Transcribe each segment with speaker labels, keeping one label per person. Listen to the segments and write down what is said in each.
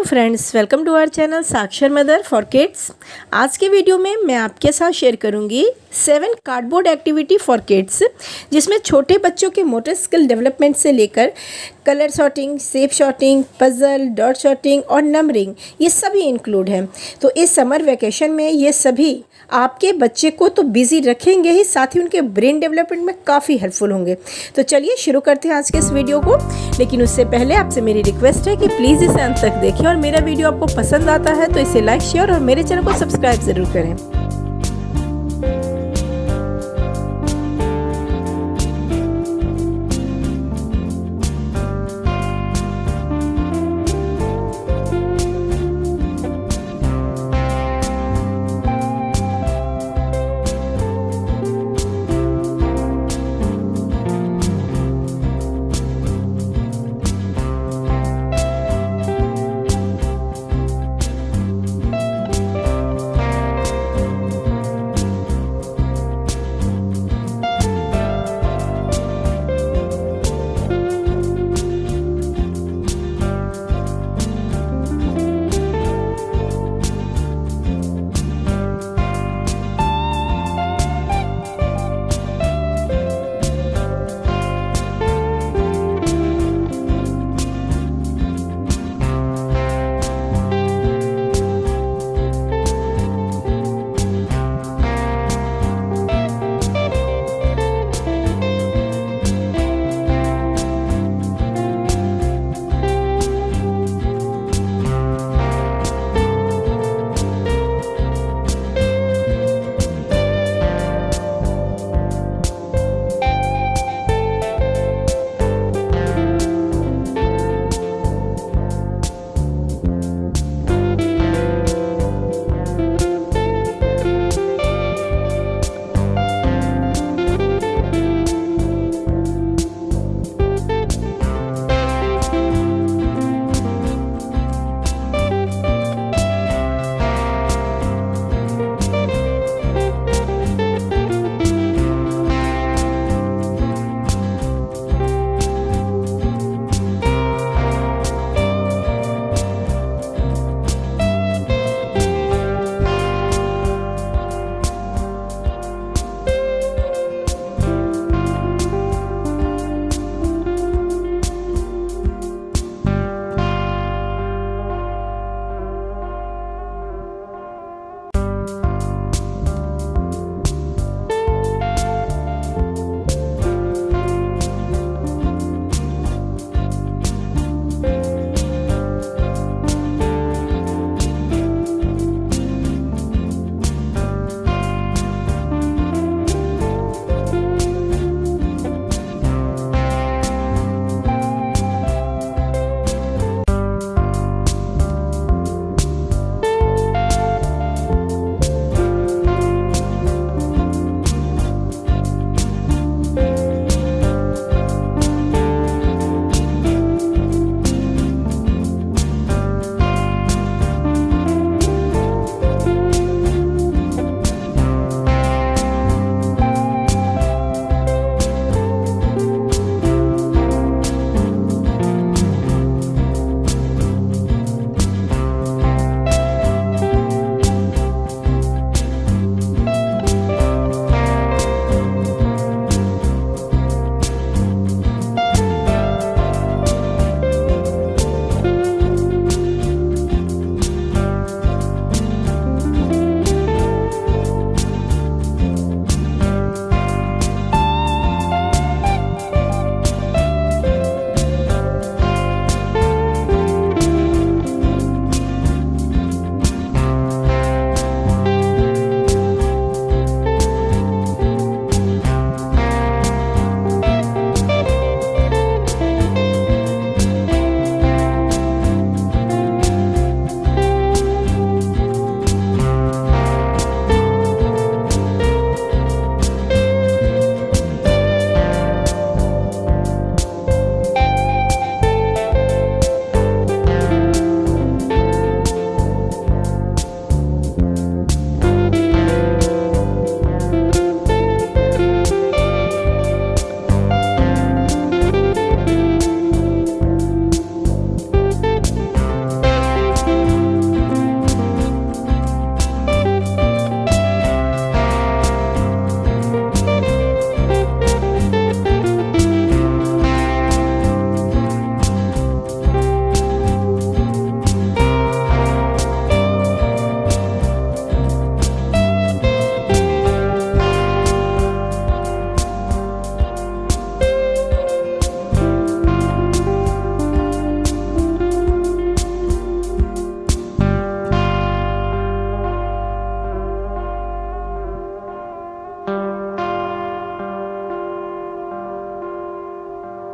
Speaker 1: Friends, welcome to our channel Sakshar mother for kids. आज के video में मैं आपके साथ शेयर करूंगी 7 कार्डबोर्ड एक्टिविटी फॉर किड्स, जिसमें छोटे बच्चों के मोटर स्किल डेवलपमेंट से लेकर colour sorting, shape sorting, puzzle, dot sorting और नंबरिंग ये सभी इंक्लूड हैं। तो इस समर वेकेशन में ये सभी आपके बच्चे को तो बिजी रखेंगे ही, साथ ही उनके ब्रेन डेवलपमेंट में काफ़ी हेल्पफुल होंगे। तो चलिए शुरू करते हैं आज के इस वीडियो को। लेकिन उससे पहले आपसे मेरी रिक्वेस्ट है कि प्लीज़ इसे अंत तक देखिए, और मेरा वीडियो आपको पसंद आता है तो इसे लाइक, शेयर और मेरे चैनल को सब्सक्राइब ज़रूर करें।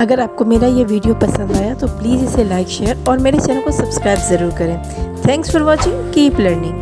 Speaker 1: अगर आपको मेरा ये वीडियो पसंद आया तो प्लीज़ इसे लाइक शेयर और मेरे चैनल को सब्सक्राइब ज़रूर करें। Thanks for watching, keep learning.